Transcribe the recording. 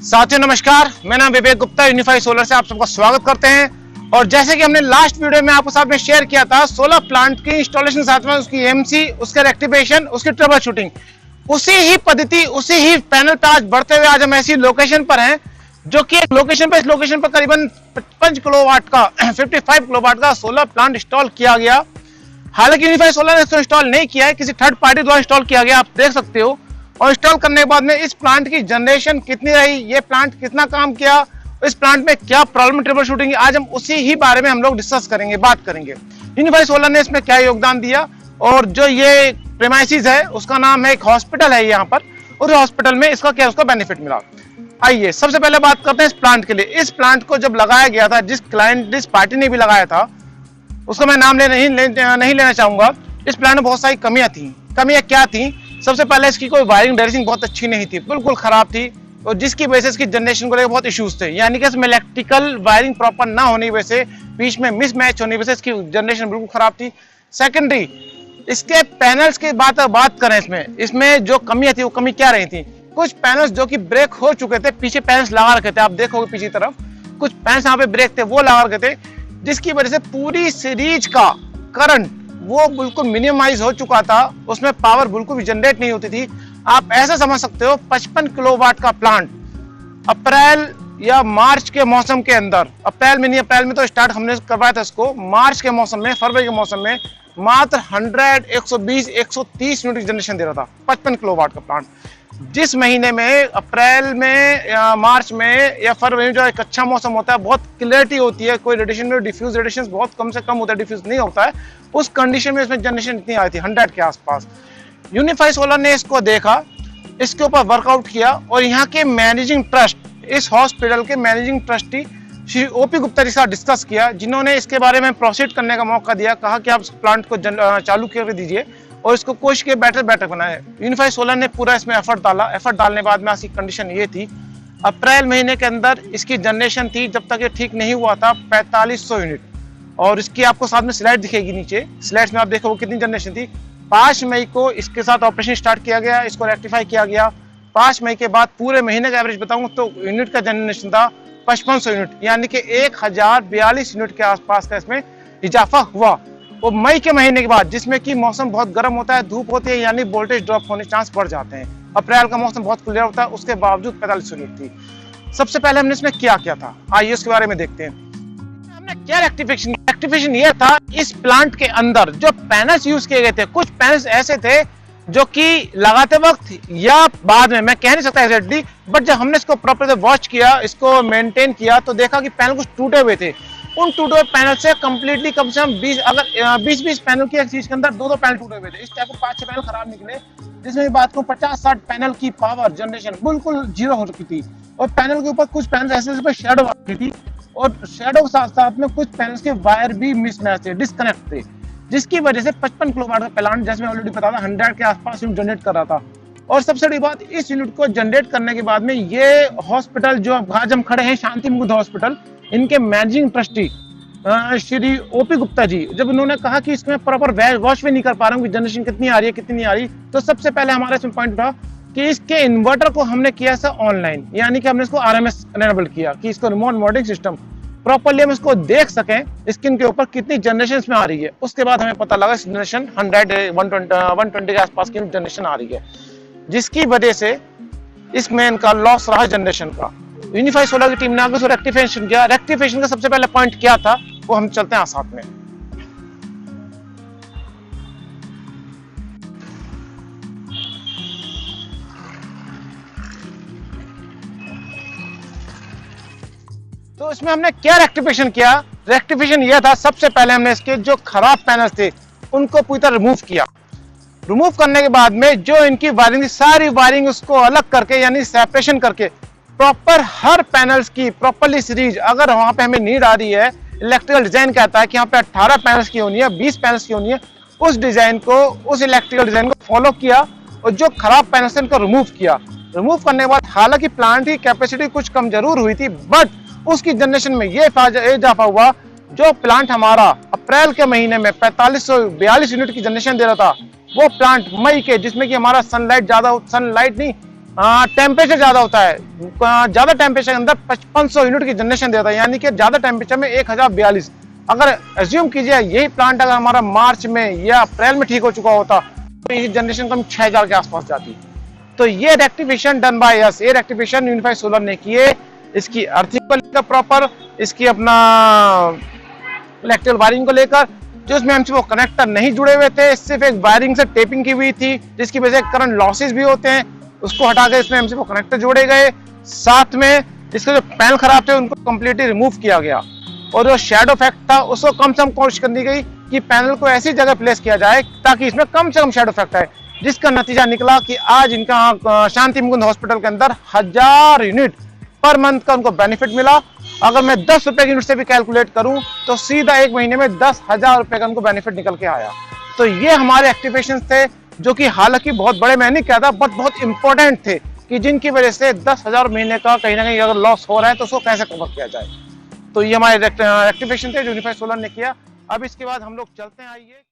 साथियों नमस्कार, मेरा नाम विवेक गुप्ता यूनिफाई सोलर से आप सबका स्वागत करते हैं। और जैसे कि हमने लास्ट वीडियो में आपके साथ में शेयर किया था सोलर प्लांट की इंस्टॉलेशन के साथ में उसकी एमसी, उसका रेक्टिफिकेशन, उसकी ट्रबल शूटिंग, उसी ही पद्धति उसी ही पैनल पर आज बढ़ते हुए आज हम ऐसी लोकेशन पर हैं जो कि एक लोकेशन पर, इस लोकेशन पर करीबन 55 किलोवाट का 55 किलोवाट का सोलर प्लांट इंस्टॉल किया गया। हालांकि यूनिफाई सोलर ने इसको इंस्टॉल नहीं किया है, किसी थर्ड पार्टी द्वारा इंस्टॉल किया गया, आप देख सकते हो। और इंस्टॉल करने के बाद में इस प्लांट की जनरेशन कितनी रही, ये प्लांट कितना काम किया, इस प्लांट में क्या प्रॉब्लम ट्रबल शूटिंग, आज हम उसी ही बारे में हम लोग डिस्कस करेंगे, बात करेंगे। यूनिफाई सोलर ने इसमें क्या योगदान दिया और जो ये प्रेमाइसिस है उसका नाम है, एक हॉस्पिटल है यहाँ पर, उस हॉस्पिटल में इसका क्या उसका बेनिफिट मिला। आइए सबसे पहले बात करते हैं इस प्लांट के लिए। इस प्लांट को जब लगाया गया था, जिस पार्टी ने भी लगाया था उसका मैं नाम नहीं लेना चाहूंगा। इस प्लांट में बहुत सारी कमियां थी। कमियां क्या थी? सबसे पहले इसकी कोई वायरिंग ड्रेसिंग बहुत अच्छी नहीं थी, बिल्कुल खराब थी, और जिसकी वजह से इसकी जनरेशन को लेकर बहुत इश्यूज थे। यानी कि इसमें इलेक्ट्रिकल वायरिंग प्रॉपर ना होने की वजह से, बीच में मिसमैच होने की वजह से इसकी जनरेशन बिल्कुल खराब थी। सेकेंडरी, इसके पैनल्स की बात करें, इसमें जो कमियां थी वो कमी क्या रही थी? कुछ पैनल्स जो कि ब्रेक हो चुके थे, पीछे पैनल्स लगा रखे थे, आप देखोगे पीछे तरफ कुछ पैनल्स यहाँ पे ब्रेक थे वो लगा रखे थे, जिसकी वजह से पूरी सीरीज का करंट वो बिल्कुल मिनिमाइज हो चुका था, उसमें पावर बिल्कुल भी जनरेट नहीं होती थी। आप ऐसा समझ सकते हो 55 किलोवाट का प्लांट अप्रैल या मार्च के मौसम के अंदर, अप्रैल में तो स्टार्ट हमने करवाया था इसको, मार्च के मौसम में, फरवरी के मौसम में मात्र 100, 120, 130 यूनिट की जनरेशन दे रहा था 55 किलोवाट का प्लांट। जिस महीने में अप्रैल में या मार्च में या फरवरी में जो एक अच्छा मौसम होता है, बहुत क्लियरिटी होती है, कोई रेडिएशन में डिफ्यूज रेडिएशन बहुत कम से कम होता है, डिफ्यूज नहीं होता है, उस कंडीशन में इसमें जनरेशन इतनी आई थी 100 के आसपास। यूनिफाई सोलर ने इसको देखा, इसके ऊपर वर्कआउट किया और यहाँ के मैनेजिंग ट्रस्ट, इस हॉस्पिटल के managing trustee Shri OP Gupta ji के साथ डिस्कस किया, जिन्होंने इसके बारे में प्रोसीड करने का मौका दिया, कहा कि आप इस प्लांट को चालू कर दीजिए और इसको कोशिश के बेटर बनाए। यूनिफाई सोलर ने पूरा इसमें एफर्ट डाला। एफर्ट डालने बाद में इसकी कंडीशन ये थी, अप्रैल महीने के अंदर इसकी जनरेशन थी, जब तक ये ठीक नहीं हुआ था, 4500 यूनिट। और इसकी आपको साथ में स्लाइड दिखेगी, नीचे स्लाइड्स में आप देखोगे कितनी जनरेशन थी। 5 मई को इसके साथ ऑपरेशन स्टार्ट किया गया, इसको रेक्टिफाई किया गया। 5 मई के बाद पूरे महीने का एवरेज बताऊं तो यूनिट का जनरेशन था 5500 यूनिट, यानी कि 1042 यूनिट के आसपास का इसमें इजाफा हुआ। वो मई के महीने के बाद, जिसमें कि मौसम बहुत गर्म होता है, धूप होती है, यानी वोल्टेज ड्रॉप होने चांस बढ़ जाते हैं। अप्रैल का मौसम बहुत क्लियर होता है, उसके बावजूद 45 यूनिट थी। सबसे पहले हमने इसमें क्या किया था, आइए उसके बारे में देखते हैं। हमने क्या रेक्टिफिकेशन ये था, इस प्लांट के अंदर जो पैनल्स यूज किए गए थे, कुछ पैनल्स ऐसे थे जो कि लगाते वक्त या बाद में, मैं कह नहीं सकता एग्जैक्टली, बट जब हमने इसको प्रॉपर वॉच किया, इसको मेंटेन किया, तो देखा कि पैनल कुछ टूटे हुए थे। उन टूटे हुए पैनल से कंप्लीटली कम से कम 20 पैनल की एक चीज के अंदर 2 पैनल टूटे हुए थे। इस टाइप को 5-6 पैनल खराब निकले, जिसमें बात को 50-60 पैनल की पावर जनरेशन बिल्कुल जीरो हो चुकी थी। और पैनल के ऊपर कुछ पैनल ऐसे शेडो आ रही थी, और शेडो के साथ साथ में कुछ पैनल्स के वायर भी मिसमैच थे, डिस्कनेक्ट थे, जिसकी वजह से 55 किलोवाट का प्लांट, जैसे मैं ऑलरेडी बता था, 100 के आसपास यूनिट जनरेट कर रहा था। और सबसे बड़ी बात, इस यूनिट को जनरेट करने के बाद में ये हॉस्पिटल जो आज हम खड़े हैं, शांति मुकुंद हॉस्पिटल, इनके managing trustee Shri OP Gupta ji, जब उन्होंने कहा कि इसमें प्रॉपर वॉच भी नहीं कर पा रहा हूँ कि जनरेशन कितनी आ रही है कितनी नहीं आ रही, तो सबसे पहले हमारा इसमें पॉइंट उठा कि इसके इन्वर्टर को हमने किया ऑनलाइन, यानी कि हमने इसको RMS एनेबल किया कि इसको रिमोट मॉनिटरिंग सिस्टम प्रॉपर्ली हम इसको देख सकें स्क्रीन के ऊपर कितनी जनरेशन में आ रही है। उसके बाद हमें पता लगा जनरेशन 120 के आसपास की जनरेशन आ रही है, जिसकी वजह से इसमें इनका लॉस रहा जनरेशन का। यूनिफाई सोलर की टीम ने आगे रेक्टिफिकेशन किया। रेक्टिफिकेशन का सबसे पहले पॉइंट क्या था वो हम चलते हैं साथ में। तो इसमें हमने क्या रेक्टिफिकेशन किया? रेक्टिफिकेशन यह था, सबसे पहले हमने इसके जो खराब पैनल्स थे उनको पूरी तरह रिमूव किया। रिमूव करने के बाद में जो इनकी वायरिंग थी, सारी वायरिंग उसको अलग करके, यानी सेपरेशन करके, प्रॉपर हर पैनल्स की प्रॉपरली सीरीज, अगर वहां पे हमें नीड आ रही है, इलेक्ट्रिकल डिजाइन कहता है कि यहाँ पे 18 पैनल्स की होनी है, 20 पैनल्स की होनी है, उस डिजाइन को, उस इलेक्ट्रिकल डिजाइन को फॉलो किया और जो खराब पैनल्स उनको रिमूव किया। रिमूव करने के बाद हालांकि प्लांट की कैपेसिटी कुछ कम जरूर हुई थी, बट उसकी जनरेशन में ये इजाफा हुआ, जो प्लांट हमारा अप्रैल के महीने में 4542 यूनिट की जनरेशन दे रहा था, वो प्लांट मई के, जिसमें कि हमारा सनलाइट नहीं, टेम्परेचर ज्यादा होता है, ज्यादा टेम्परेचर के अंदर 5500 यूनिट की जनरेशन देता है, यानी कि ज्यादा टेम्परेचर में 1042। अगर एज्यूम कीजिए यही प्लांट अगर हमारा मार्च में या अप्रैल में ठीक हो चुका होता तो ये जनरेशन कम 6000 के आसपास जाती। तो ये रेक्टिफिकेशन डन बाय अस, ये रेक्टिफिकेशन यूनिफाइड सोलर ने किए। इसकी अर्थिंग को लेकर प्रॉपर, इसकी अपना इलेक्ट्रिकल वायरिंग को लेकर, जो इसमें एमसीबी कनेक्टर नहीं जुड़े हुए थे, सिर्फ एक वायरिंग से टेपिंग की हुई थी जिसकी वजह से करंट लॉसेस भी होते हैं, उसको हटा के इसमें एमसीबी कनेक्टर जोड़े गए। साथ में इसके जो पैनल खराब थे उनको कंप्लीटली रिमूव किया गया, और जो शैडो इफेक्ट था उसको कम से कम कोशिश करनी गई कि पैनल को ऐसी जगह प्लेस किया जाए ताकि इसमें कम से कम शैडो इफेक्ट आए, जिसका नतीजा निकला कि आज इनका शांति मुकुंद हॉस्पिटल के अंदर 1000 यूनिट पर मंथ का उनको बेनिफिट मिला। अगर मैं 10 रुपए की यूनिट से भी कैलकुलेट करूं तो सीधा एक महीने में 10,000 रुपए का उनको बेनिफिट निकल के आया। तो ये हमारे एक्टिवेशन थे, जो कि हालांकि बहुत बड़े मैं नहीं कहता बट बहुत इंपॉर्टेंट थे, कि जिनकी वजह से 10,000 महीने का कहीं ना कहीं अगर लॉस हो रहा है तो उसको कैसे कवर किया जाए। तो ये हमारे एक्टिवेशन थे जो यूनिफाइड सोलर ने किया। अब इसके बाद हम लोग चलते हैं, आइए।